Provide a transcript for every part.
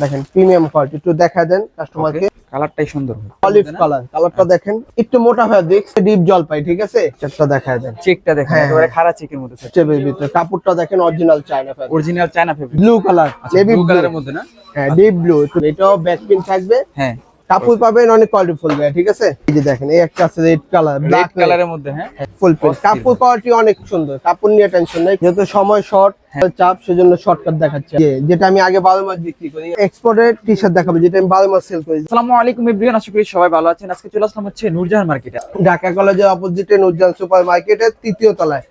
দেখেন premium quality, একটু দেখা দেন কাস্টমারকে। কালারটাই সুন্দর, অলিভ কালারটা দেখেন, একটু মোটা ফেব্রিক্স, ডিপ জলপাই, ঠিক আছে। চেকটা দেখা দেন, চেকটা দেখেন একেবারে খাড়া চেকের মধ্যে থাকছে। চেকের ভিতরে কাপড়টা দেখেন original China fabric, original China fabric, blue colour, navy blue কালারের মধ্যে না? হ্যাঁ ডিপ ব্লু। এটাও ব্যাক প্রিন্ট থাকবে। হ্যাঁ, কাপড় পাবেন অনেক কোয়ালিটি ফুল ভাই, ঠিক আছে। এই যে দেখেন এই একটা আছে রেড কালার, ব্ল্যাক কালারের মধ্যে। হ্যাঁ, ফুল প্রিন্ট। কাপড় কোয়ালিটি অনেক সুন্দর, কাপড় নিয়ে টেনশন নেই। যেহেতু সময় শর্ট চাপ, সেজন্য শর্টকাট দেখাচ্ছি। যেটা আমি আগে 12 মাস বিক্রি করি, এক্সপোর্টের টি-শার্ট দেখাবো যেটা আমি 12 মাস সেল করি। আসসালামু আলাইকুম এভরিওয়ান, আশা করি সবাই ভালো আছেন। আজকে চলে আসলাম হচ্ছে নূরজাহান মার্কেটে, ঢাকা কলেজের অপোজিটে নূরজাহান সুপার মার্কেটের 3য় তলায়,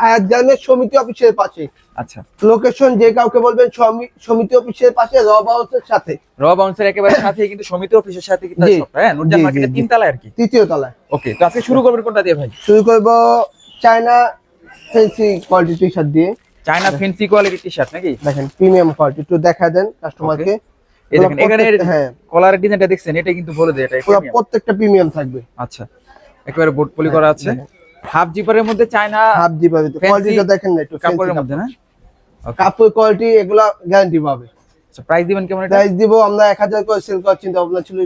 আয়াত জামের সমিতি অফিসের পাশে। আচ্ছা, লোকেশন যে কাউকে বলবেন সমিতি অফিসের পাশে, র বাউন্সের সাথে। র বাউন্সের একেবারে সাথে কিন্তু সমিতি অফিসের সাথে কিন্তু শপটা। হ্যাঁ, নূরজাহান মার্কেটের 3 তলায় আর কি, 3য় তলায়। ওকে, তো আজকে শুরু করবেন কোনটা দিয়ে ভাই? শুরু করব চায়না ফ্যান্সি কোয়ালিটি টি-শার্ট দিয়ে। চায়না ফ্যান্সি কোয়ালিটি টি-শার্ট নাকি? দেখেন প্রিমিয়াম কোয়ালিটি, একটু দেখা দেন কাস্টমারকে। এই দেখেন এখানে হ্যাঁ কলারের ডিজাইনটা দেখছেন, এটা কিন্তু বলে দেয় এটা পুরো প্রত্যেকটা প্রিমিয়াম থাকবে। আচ্ছা, একেবারে বোর্ড পলি করা আছে, হাফ জিপারের মধ্যে চায়না হাফ জিপার। কোয়ালিটিটা দেখেন না একটু, কাপড়ের মধ্যে না? কাপড় কোয়ালিটি এগুলা গ্যারান্টি পাবে। আচ্ছা, প্রাইস দিবেন কেমন এটা? প্রাইস দিব আমরা 1000 করে সেল করার চিন্তা ভাবনা ছিল,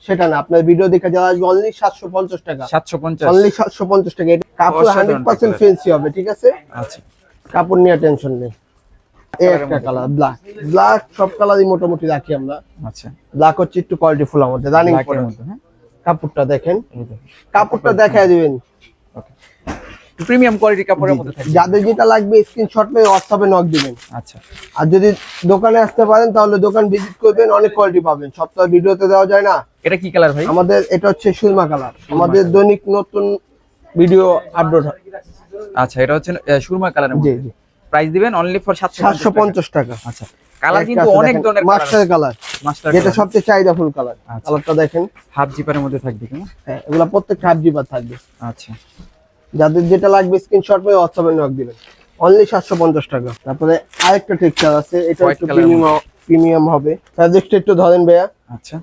সেটা না। আপনার ভিডিও দেখে যারা আসবে অনলি 750 টাকা। 750, অনলি 750 টাকা। এটা কাপড় 100% ফ্যান্সি হবে, ঠিক আছে। আচ্ছা, কাপড় নিয়ে টেনশন নেই। এই একটা কালার ব্ল্যাক, সব কালারই মোটামুটি রাখি আমরা। আচ্ছা, ব্ল্যাক হচ্ছে একটু কোয়ালিটি ফুল আমাদের রানিং ব্ল্যাকের মধ্যে। হ্যাঁ, কাপড়টা দেখেন, কাপড়টা দেখায় দিবেন। ওকে, প্রিমিয়াম কোয়ালিটির কাপড়ের মধ্যে থাকে। যাদের যেটা লাগবে স্ক্রিনশট মেরে হোয়াটসঅ্যাপে নক দিবেন। আচ্ছা, আর যদি দোকানে আসতে পারেন তাহলে দোকান ভিজিট করবেন, অনেক কোয়ালিটি পাবেন। সব তো ভিডিওতে দেওয়া যায় না। এটা কি কালার ভাই? আমাদের এটা হচ্ছে সুরমা কালার। আমাদের দৈনিক নতুন ভিডিও আপলোড হয়। আচ্ছা, এটা হচ্ছে সুরমা কালারের জি মধ্যে। জি, প্রাইস দিবেন অনলি ফর 750 টাকা। আচ্ছা, কালার কিন্তু অনেক ধরনের মাস্টার কালার, মাস্টার যেটা সবচেয়ে চাহিদা ফুল কালার। কালারটা দেখেন, হাফ জিপারের মধ্যে থাকবে কি না? হ্যাঁ এগুলা প্রত্যেকটা হাফ জিপার থাকবে। আচ্ছা, যাদের যেটা লাগবে স্ক্রিনশট মেরে হোয়াটসঅ্যাপে নক দিবেন। অনলি 750 টাকা। তারপরে আরেকটা টেক্সচার আছে, এটা White একটু color প্রিমিয়াম হবে। ফ্যাব্রিকটা একটু ধরেন ভাইয়া। আচ্ছা,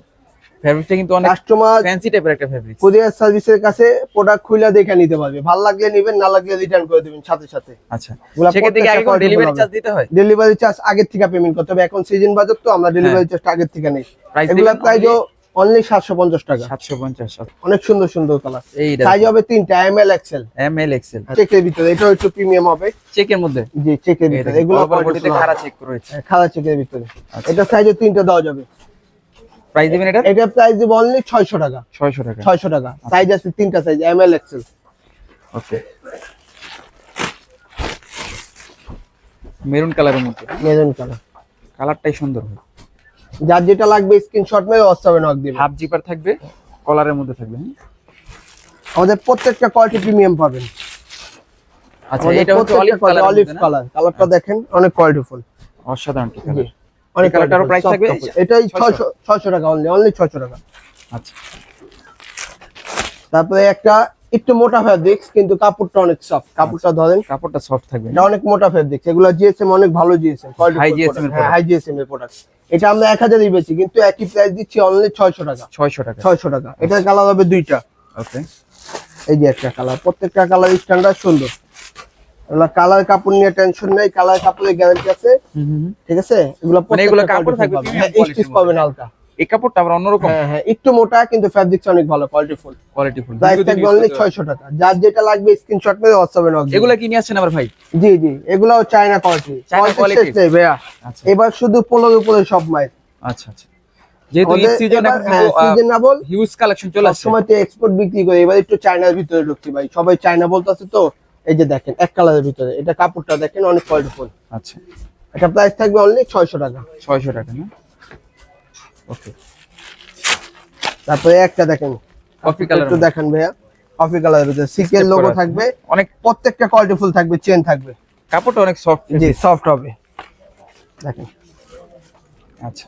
ফেব্রিকটা কিন্তু অনেক কাস্টমার ফ্যান্সি টাইপের একটা ফেব্রিক। কুরিয়ার সার্ভিসের কাছে প্রোডাক্ট খুলে দেখে নিতে পারবে, ভালো লাগলে নেবেন, না লাগলে রিটার্ন করে দিবেন সাথে সাথে। আচ্ছা, সেক্ষেত্রে কি আগে ডেলিভারি চার্জ দিতে হয়? ডেলিভারি চার্জ আগের থেকে পেমেন্ট করতে হবে। এখন সিজন বাজার তো, আমরা ডেলিভারি চার্জ আগের থেকে নেই। এগুলা প্রাইসও অনলি 750 টাকা। 750। অনেক সুন্দর সুন্দর কালার। এইটা সাইজ হবে 3টা, এমএল এক্সেল। এমএল এক্সেল চেকের ভিতরে, এটাও একটু প্রিমিয়াম হবে। চেকের মধ্যে? জি, চেকের ভিতরে। এগুলো বডিতে খাড়া চেক রয়েছে। খাড়া চেকের ভিতরে। এটা সাইজে 3টা দেওয়া যাবে। প্রাইস দিবেন এটা? এটা প্রাইস দিব অনলি 600 টাকা। 600 টাকা। 600 টাকা। সাইজ আছে 3টা সাইজ, এমএল এক্সেল। ওকে, মেরুন কালারের মধ্যে। মেরুন কালার, কালারটাই সুন্দর। যার যেটা লাগবে স্ক্রিনশট মেরে হোয়াটসঅ্যাপে নক দিবেন। হাফ জিপার থাকবে, কলারের মধ্যে থাকবে। আমাদের প্রত্যেকটা কোয়ালিটি প্রিমিয়াম পাবেন। আচ্ছা, এটা হচ্ছে অলিভ কালার। কালারটা দেখেন অনেক কোয়ালিটি ফুল, অসাধারণ কালার। অনেক কালারটারও প্রাইস থাকবে এটাই 600 টাকা। অনলি 600 টাকা। আচ্ছা, তারপরে একটা একটু মোটা ফেব্রিক্স, কিন্তু কাপড়টা অনেক সফট। কাপড়টা ধরেন, কাপড়টা সফট থাকবে, এটা অনেক মোটা ফেব্রিক্স। এগুলো জিএসএম অনেক ভালো জিএসএম কোয়ালিটি, হাই জিএসএম এর প্রোডাক্ট। হাই জিএসএম এর প্রোডাক্ট। এটা আমরা 1000 বেচি, কিন্তু একই প্রাইস দিচ্ছি অনলি 600 টাকা। 600 টাকা। 600 টাকা। এটার কালার হবে 2টা। ওকে, এই যে একটা কালার, প্রত্যেকটা কালার স্ট্যান্ডার্ড সুন্দর। এগুলা কালার কাপড় নিয়ে টেনশন নেই, কালার কাপড়ের গ্যারান্টি আছে, ঠিক আছে। এগুলো এগুলো কাপড় থাকবে স্টিচ পাবেন হালকা। এই কাপড়টা আবার অন্যরকম। হ্যাঁ, একটু মোটা, কিন্তু ফেব্রিক্স অনেক ভালো, কোয়ালিটি ফুল। প্রাইস থাকবে অনলি 600 টাকা। যার যেটা লাগবে স্ক্রিনশট মেরে হোয়াটসঅ্যাপে নক দিন। এগুলো কি নিয়ে আসছেন আবার ভাই? জি জি, এগুলাও চায়না কোয়ালিটি। কোয়ালিটি নেই ভাইয়া। আচ্ছা, এবার শুধু পোলোর উপরে সব মাইল। আচ্ছা আচ্ছা, যেহেতু ঈদ সিজন, এখন সিজনেবল হিউজ কালেকশন চলে আসছে। সময় তো এক্সপোর্ট বিক্রি করে, এবার একটু চায়নার ভিতরে ঢুকছি ভাই। সবাই চায়না বলতেছে তো। এই যে দেখেন এক কালারের ভিতরে, এটা কাপড়টা দেখেন অনেক কোয়ালিটি ফুল। আচ্ছা, এটা প্রাইস থাকবে অনলি 600 টাকা। 600 টাকা না? ওকে, তারপরে একটা দেখেন কফি কালার, একটু দেখেন ভাইয়া। কফি কালারের ভিতরে সিকের লোগো থাকবে, অনেক প্রত্যেকটা কোয়ালিটি ফুল থাকবে, চেন থাকবে। কাপড়টা অনেক সফট। জি, সফট হবে দেখেন। আচ্ছা,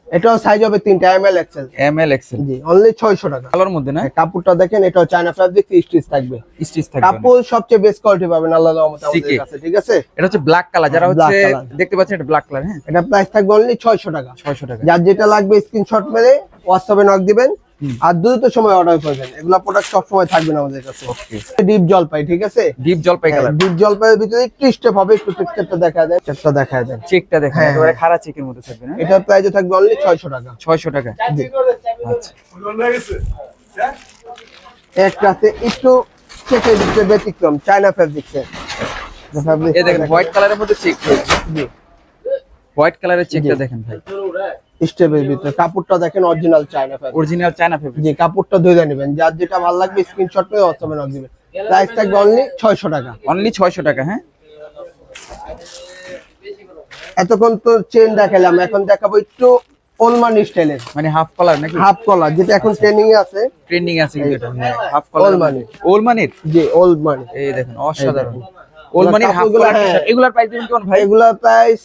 এটাও সাইজ হবে 3টা, এমএল এক্সেল। ML XL. জি, অনলি 600 টাকা। কালার মধ্যে না? কাপড়টা দেখেন, এটাও চায়না ফেব্রিক, স্টিচ থাকবে। স্টিচ থাকবে। কাপড় সবচেয়ে বেস্ট কোয়ালিটি পাবেন আল্লাহর রহমতে আমাদের কাছে, ঠিক আছে। এটা হচ্ছে ব্ল্যাক কালার, যারা হচ্ছে দেখতে পাচ্ছেন এটা ব্ল্যাক কালার। হ্যাঁ, এটা প্রাইস থাকবে অনলি 600 টাকা। 600 টাকা। যার যেটা লাগবে স্ক্রিনশট মেরে হোয়াটসঅ্যাপে নক দিবেন। আর দ্রুত সময় অর্ডার করবেন, এগুলা প্রোডাক্ট সব সময় থাকবে না আমাদের কাছে। ওকে, ডিপ জলপাই, ঠিক আছে, ডিপ জলপাই কালার। ডিপ জলপাইয়ের ভিতরে একটু স্টেপ হবে, একটু টেক্সচারটা দেখা যায়, টেক্সচারটা দেখা যায়। চেকটা দেখেন হ্যাঁ, একেবারে খাড়া চেকের মধ্যে থাকবে না? এটার প্রাইস থাকবে অনলি 600 টাকা। 600 টাকা। জি। আচ্ছা, একটা আছে একটু চেকের ভিতরে ব্যতিক্রম, চায়না ফ্যাব্রিক্সের ফ্যাব্রিক। এই দেখেন হোয়াইট কালারের মধ্যে চেক রয়েছে। জি, হোয়াইট কালারের চেকটা জি। দেখেন ভাই, স্টেপের ভিতরে কাপড়টা দেখেন original China fabric. Original China fabric. জি, কাপড়টা ধরে নেবেন, যার যেটা ভালো লাগবে স্ক্রিনশট করে হোয়াটসঅ্যাপে নক দিবেন। প্রাইস থাকবে অনলি 600 টাকা। অনলি 600 টাকা। হ্যাঁ, এতক্ষণ তো চেন দেখালাম, এখন দেখাবো একটু ওলমানি স্টাইলের, মানে হাফ কলার নাকি? হাফ কলার, যেটা এখন ট্রেনিং এ আছে। ট্রেন্ডিং আছে কিন্তু এটা। হ্যাঁ, হাফ কলার ওলমানি। ওলমানির। জি, ওলমানি। এই দেখেন অসাধারণ এই ওলমানির হাফ কাপড়গুলো, কলার হ্যাঁ। টি-শার্ট। এগুলার প্রাইস দিবেন কেমন ভাই? এগুলা প্রাইস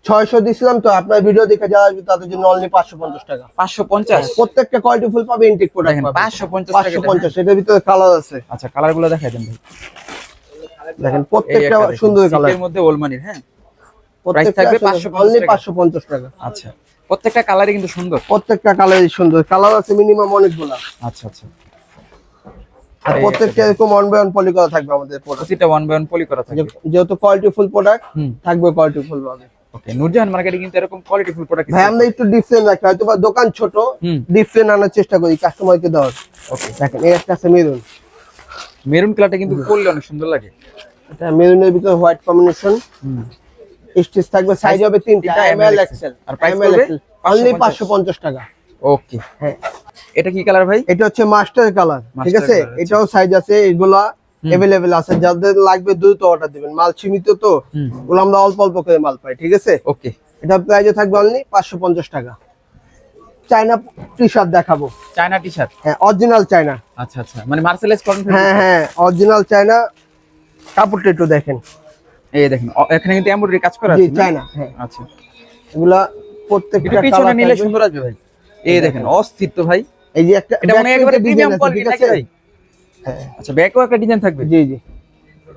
600 দিছিলাম, তো আপনার ভিডিও দেখে যারা আসবে তাদের জন্য অনলি 550 টাকা। 550। প্রত্যেকটা কোয়ালিটি ফুল পাবে, ইনটেক প্রোডাক্ট দেখেন পাবে। 550 টাকা। 550, এটার ভিতরে কালার আছে। আচ্ছা, কালারগুলো দেখাই দেন ভাই। দেখেন এই প্রত্যেকটা একটা দেখেন, সুন্দর কালার, সিল্কের মধ্যে ওলমানির। হ্যাঁ, প্রত্যেকটা থাকবে সুন্দর, 550 অনলি টাকা। 550 টাকা। আচ্ছা, প্রত্যেকটা কালারই কিন্তু সুন্দর। প্রত্যেকটা কালারই সুন্দর, কালার আছে মিনিমাম অনেকগুলা। আচ্ছা আচ্ছা, আর এই প্রত্যেকটা একটা এরকম ওয়ান বাই ওয়ান পলি করা থাকবে আমাদের প্রোডাক্ট। প্রতিটা 1 বাই 1 পলি করা থাকবে। যেহেতু কোয়ালিটি ফুল প্রোডাক্ট হুম, থাকবে, কোয়ালিটি ফুল পাবে। ওকে। নূরজাহান মার্কেটে কিন্তু এরকম কোয়ালিটি ফুল প্রোডাক্ট। ভাই আমরা একটু ডিফারেন্ট রাখি, হয়তো বা দোকান ছোট, হুম, ডিফারেন্ট আনার চেষ্টা করি কাস্টমারকে দেওয়ার। ওকে। দেখেন এই একটা আছে মেরুন, মেরুন কালারটা কিন্তু পরলে অনেক সুন্দর লাগে। এটা মেরুনের ভিতরে হোয়াইট কম্বিনেশন, হুম, স্টিচ থাকবে, সাইজ হবে তিনটা, তিনটা, এম এল ML, এক্সেল। আর price এম এল পড়বে এক্সেল অনলি 550 টাকা। ওকে। হ্যাঁ, এটা কি কালার ভাই? এটা হচ্ছে মাস্টার কালার, ঠিক Master আছে, color, আচ্ছা। এটাও সাইজ আছে, এগুলা अवेलेबल আছে, যাদের লাগবে দ্রুত অর্ডার দিবেন, মাল সীমিত তো, হুম, ওগুলো আমরা অল্প অল্প করে মাল পাই, ঠিক আছে। ওকে। এটা প্রাইসে থাকবে অনলি 550 টাকা। চায়না টি-শার্ট দেখাবো, চায়না টি-শার্ট। হ্যাঁ অরিজিনাল চায়না, আচ্ছা আচ্ছা, মানে মার্সেলাইজ কটন। হ্যাঁ হ্যাঁ অরিজিনাল চায়না। কাপড়টা একটু দেখেন, এই দেখেন এখানে কিন্তু এমব্রয়ডারি কাজ করা জি আছে না? চায়না, হ্যাঁ আচ্ছা, এগুলা প্রত্যেকটা একটু পিছনে কালার নিলে থাকবে। সুন্দর আসবে ভাই। এই দেখেন অস্থির তো ভাই। এই যে একটা এটা মনে হয় একেবারে প্রিমিয়াম ডিজাইন আছে, কোয়ালিটি ঠিক নাকি আছে। ভাই? হ্যাঁ, আচ্ছা, ব্যাকও একটা ডিজাইন থাকবে। জি জি।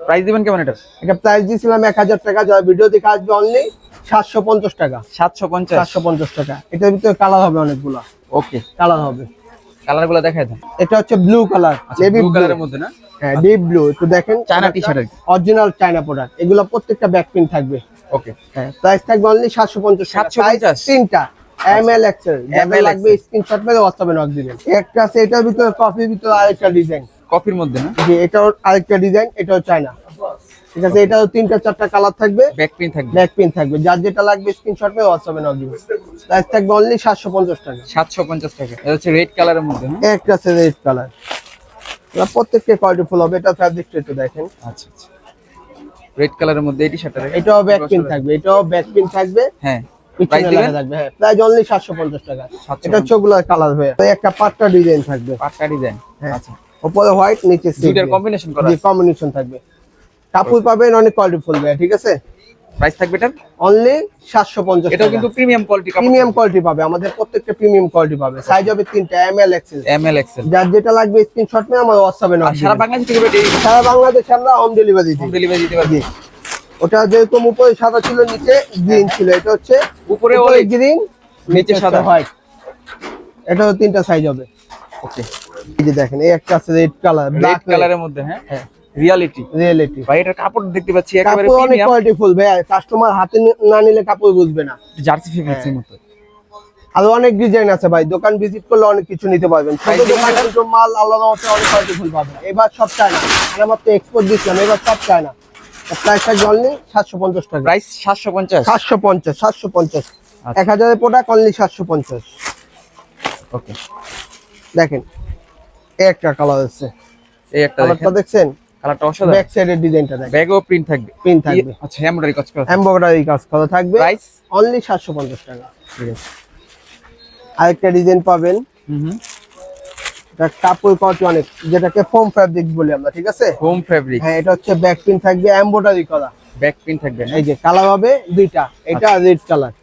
প্রাইস দিবেন কেমন এটা? এটা প্রাইস দিয়েছিলাম 1000 টাকা, যারা ভিডিও দেখে আসবে অনলি 750 টাকা। 750। 750 টাকা। এটার ভিতরে কালার হবে অনেকগুলা, ওকে, কালার হবে। কালারগুলো দেখাই দেন। এটা হচ্ছে blue colour, navy blue blue, কালারের মধ্যে না? হ্যাঁ ডিপ ব্লু, একটু দেখেন চায়না টি-শার্ট আর কি। অরিজিনাল চায়না প্রোডাক্ট, এগুলো প্রত্যেকটা ব্যাক প্রিন্ট থাকবে। ওকে, হ্যাঁ, প্রাইস থাকবে অনলি 750 টাকা। 750? Size তিনটা, এম এল এক্সেল, যাদের ML, লাগবে স্ক্রিনশট মেরে হোয়াটসঅ্যাপে নক দিবেন। একটা আছে এটার ভিতরে কফির ভিতরে আরেকটা ডিজাইন, কফির মধ্যে না? যে এটাও আরেকটা ডিজাইন, এটাও চায়না, ঠিক আছে। এটাও তিনটা চারটা কালার থাকবে, ব্যাক প্রিন্ট থাকবে। ব্যাক প্রিন্ট থাকবে, যার যেটা লাগবে স্ক্রিনশট মেরে হোয়াটসঅ্যাপে নক দিবেন। প্রাইস থাকবে অনলি 750 টাকা। 750 টাকা। এটা হচ্ছে রেড কালারের মধ্যে। হ্যাঁ, একটা আছে রেড কালার, এটা প্রত্যেকটা কোয়ালিটি ফুল হবে। এটা ফ্যাব্রিকটা একটু দেখেন, আচ্ছা আচ্ছা, রেড কালারের মধ্যে এই টি-শার্টটা দেখেন। এটাও ব্যাক প্রিন্ট থাকবে, এটাও ব্যাক প্রিন্ট থাকবে, হ্যাঁ, পিছনে প্রাইস লেখা দিবেন? থাকবে, হ্যাঁ প্রাইস অনলি 750 টাকা। 750 এটা হচ্ছে ওগুলা কালার হয়ে একটা পাট্টা ডিজাইন থাকবে, পাট্টা ডিজাইন। হ্যাঁ। আচ্ছা, উপরে হোয়াইট, নিচে দুইটার কম্বিনেশন করা জি আছে। কম্বিনেশন থাকবে। কাপড় পাবেন অনেক কোয়ালিটি ফুল ভাই, ঠিক আছে। প্রাইস থাকবে এটার? অনলি 750 এটাও টাকা। কিন্তু প্রিমিয়াম কোয়ালিটি কাপড়। প্রিমিয়াম কোয়ালিটি পাবে, আমাদের প্রত্যেকটা প্রিমিয়াম কোয়ালিটি পাবে। সাইজ হবে তিনটা, M L XL. ML XL. যার যেটা লাগবে স্ক্রিনশট নিয়ে আমার হোয়াটসঅ্যাপে নক আর সারা দিবেন। বাংলাদেশ থেকে ডেলিভারি সারা বাংলাদেশে আমরা হোম ডেলিভারি হোম দিই। ডেলিভারি দিতে পারবে। জি, ওটা যেরকম উপরে সাদা ছিল, নিচে গ্রিন ছিল, এটা হচ্ছে উপরে উপরে অলিভ, গ্রিন, নিচে সাদা। হোয়াইট। এটাও তিনটা সাইজ হবে। ওকে, এই যে দেখেন এই একটা আছে রেড কালার, রেড ব্ল্যাক কালারের মধ্যে। হ্যাঁ, হ্যাঁ রিয়ালিটি। রিয়েলিটি। ভাই এটার কাপড় দেখতে পাচ্ছি একেবারে কাপড় অনেক প্রিমিয়াম, কোয়ালিটি ফুল ভাই, কাস্টমার হাতে না নিলে কাপড় বুঝবে না। জার্সি ফেব্রিক্সের মতো। আরো অনেক ডিজাইন আছে ভাই, দোকান ভিজিট করলে অনেক কিছু নিতে পারবেন। ছোট Price দোকান কিন্তু মাল আলাদা মতো অনেক কোয়ালিটি ফুল পাবেন। এবার সব চায়না, আমরা মাত্র এক্সপোর্ট দিচ্ছিলাম, এবার সব চায়না। প্রাইস থাকবে অনলি 750 টাকা। প্রাইস 750। 750, 750, আচ্ছা। 1000 এর প্রোডাক্ট অনলি 750। ওকে, দেখেন এই একটা কালার আছে, এই একটা কালারটা দেখেন, দেখছেন, কালারটা অসাধারণ। ব্যাক সাইডের ডিজাইনটা দেখেন, ব্যাগও প্রিন্ট থাকবে। প্রিন্ট থাকবে, আচ্ছা, এমব্রয়ডারি কাজ করা। এমব্রয়ডারি কাজ করা থাকবে। প্রাইস অনলি 750 টাকা। ঠিক আছে। আরেকটা ডিজাইন পাবেন, হুম, এটা কাপড় কোয়ালিটি অনেক, যেটাকে ফোম ফ্যাব্রিক বলি আমরা, ঠিক আছে। হোম ফেব্রিক, হ্যাঁ, এটা হচ্ছে ব্যাক প্রিন্ট থাকবে, এমব্রয়ডারি করা। ব্যাক প্রিন্ট থাকবে না? এই যে কালার হবে দুইটা, এটা রেড কালার,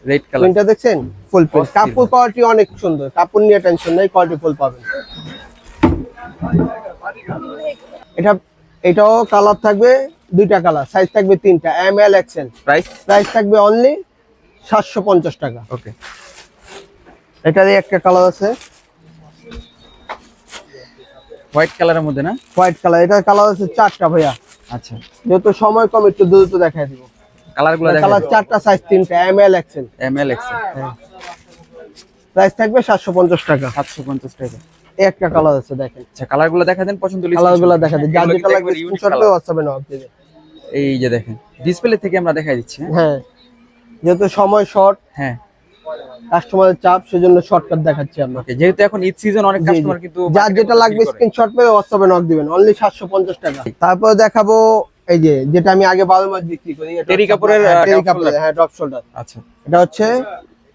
রেড কালার। প্রিন্টটা দেখছেন, ফুল প্রিন্ট। অস্থির কাপড় ভাই। কোয়ালিটি অনেক সুন্দর, কাপড় নিয়ে টেনশন নেই, কোয়ালিটি ফুল পাবেন। এটা এটাও কালার থাকবে দুইটা কালার, সাইজ থাকবে তিনটা, M L XL. Price price থাকবে অনলি 750 টাকা। ওকে, এটারই একটা কালার আছে হোয়াইট কালারের মধ্যে না? হোয়াইট কালার, এটার কালার আছে 4টা ভাইয়া। আচ্ছা, যেহেতু সময় কম একটু দ্রুত দেখাই দিব। কালারগুলো দেখা কালার 4টা, সাইজ 3টা, ML XL। ML XL। Price থাকবে 750 টাকা। 750 টাকা। এই একটা কালার আছে দেখেন। আচ্ছা, কালারগুলো দেখা দেন, পছন্দ হলে কালারগুলো দেখা দিই, যার এগুলো যেটা কিন্তু লাগবে একবারে unique স্ক্রিনশট colour। করে WhatsApp-এ নক দিবেন। এই যে দেখেন, ডিসপ্লে থেকে আমরা দেখাই দিচ্ছি। হ্যাঁ, যেহেতু সময় শর্ট, হ্যাঁ, কাস্টমারের চাপ, সেজন্য শর্টকাট দেখাচ্ছি আমরা। ওকে। যেহেতু এখন ঈদ সিজন, অনেক জি, জি। কাস্টমার কিন্তু যার যেটা লাগবে স্ক্রিনশট করে WhatsApp-এ নক দিবেন, অনলি 750 টাকা। তারপর দেখাবো এই যে যেটা আমি আগে 12 মাস বিক্রি করি, এটা টেরি কাপড়ের টেরি drop কাপড়ের, shoulder। হ্যাঁ, ড্রপ শোল্ডার। আচ্ছা, এটা হচ্ছে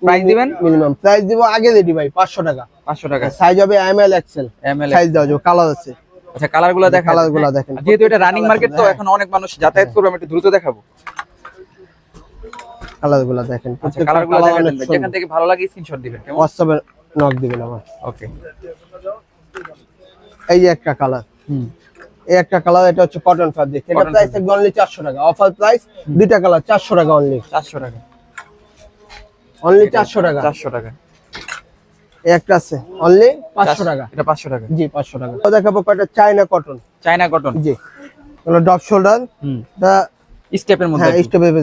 প্রাইস দিবেন? মিনিমাম প্রাইস দিব আগে রেডি ভাই 500 টাকা। 500 টাকা। সাইজ হবে ML XL, ML সাইজ দেওয়া যাবে, কালার আছে। আচ্ছা, কালারগুলো দেখা, কালারগুলো দেখেন। যেহেতু এটা রানিং মার্কেট, তো এখন অনেক মানুষ যাতায়াত করবে, আমি একটু দ্রুত দেখাবো। কালারগুলো দেখেন, আচ্ছা, কালারগুলো দেখা দেন, যেখান থেকে ভালো লাগে স্ক্রিনশট দিবেন, কেমন? WhatsApp-এ নক দিবেন আমার। ওকে। এই যে একটা কালার, এই একটা কালার, এটা হচ্ছে কটন ফ্যাব্রিক। এটা Cotton প্রাইস থাকবে অনলি 400 টাকা। অফার প্রাইস, দুইটা কালার 400 টাকা অনলি। 400 টাকা। অনলি 400 টাকা। 400 টাকা। এই একটা আছে অনলি 500 টাকা। এটা 500 টাকা। জি, 500 টাকা। তো দেখাবো কয়টা চায়না কটন। China cotton. জি, হলো ডপ শোল্ডার। এটা স্টেপের মধ্যে। হ্যাঁ, স্টেপের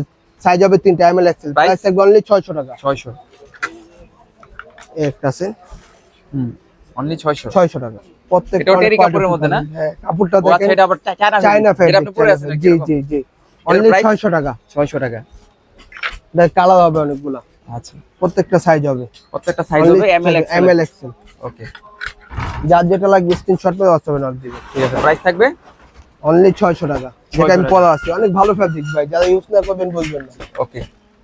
সাইজ হবে 3টা, ML XL। Price? প্রাইস থাকবে অনলি 600 টাকা। 600। এই একটা আছে অনলি 600। 600 টাকা। প্রত্যেকটা এটাও টেরি কাপড়ের মধ্যে না? হ্যাঁ, কাপড়টা ও আচ্ছা, দেখেন, এটা আবার চায়না এটা ফ্যাব্রিক। আপনি পরে আছেন নাকি জি, এরকম? জি, জি। Only price? 600 টাকা। 600 টাকা। দেখ, কালার হবে অনেকগুলা, আচ্ছা, প্রত্যেকটা সাইজ হবে। প্রত্যেকটা সাইজ হবে ML XL। ML XL। ওকে, যার যেটা লাগবে স্ক্রিনশট করে WhatsApp-এ নক দিবেন। ঠিক আছে। প্রাইস থাকবে অনলি 600 টাকা। 600 যেটা আমি টাকা। পরা আছে, অনেক ভালো ফ্যাব্রিক ভাই, যারা ইউজ না করবেন বলবেন না। ওকে।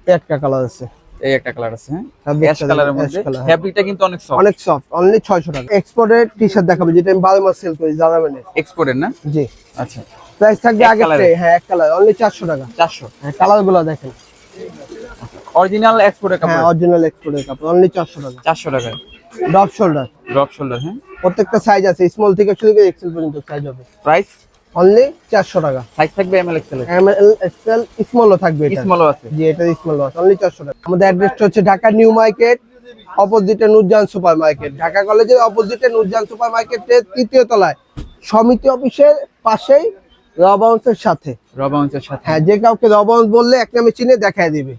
এই একটা কালার আছে, এই একটা কালার আছে, হ্যাঁ, Fabric অ্যাশ টা কালারের দেখেন, মধ্যে। ash color, হ্যাঁ। ফ্যাব্রিকটা কিন্তু অনেক সফট। অনেক সফট, অনলি 600 টাকা। এক্সপোর্টেড টি-শার্ট দেখাবো, যেটা আমি 12 মাস সেল করি, জানাবেন। এক্সপোর্টের না? জি, আচ্ছা, প্রাইস থাকবে এক আগে colour-এর? হ্যাঁ, এক কালার, অনলি 400 টাকা। 400। হ্যাঁ, কালারগুলো দেখেন। অরিজিনাল এক্সপোর্টের হ্যাঁ, কাপড়। অরিজিনাল এক্সপোর্টের কাপড়, অনলি 400 টাকা। 400 টাকা। ডপ শোল্ডার, ড্রপ শোল্ডার, হ্যাঁ। প্রত্যেকটা সাইজ আছে, স্মল থেকে শুরু করে এক্সেল পর্যন্ত সাইজ হবে। প্রাইস? অনলি 400 টাকা। সাইজ থাকবে ML XL এর। ML XL স্মলও থাকবে, এটা স্মলও আছে। জি, এটা স্মল আছে, অনলি 400 টাকা। আমাদের অ্যাড্রেসটা হচ্ছে ঢাকা নিউ মার্কেট, অপোজিটে নূরজাহান সুপার মার্কেট। ঢাকা কলেজের অপোজিটে নূরজাহান সুপার মার্কেটের 3য় তলায়, সমিতি অফিসের পাশেই, রবাউন্সের সাথে। রবাউন্সের সাথে। হ্যাঁ, যে কাউকে রবাউন্স বললে এক নামে চিনে দেখায় দিবে।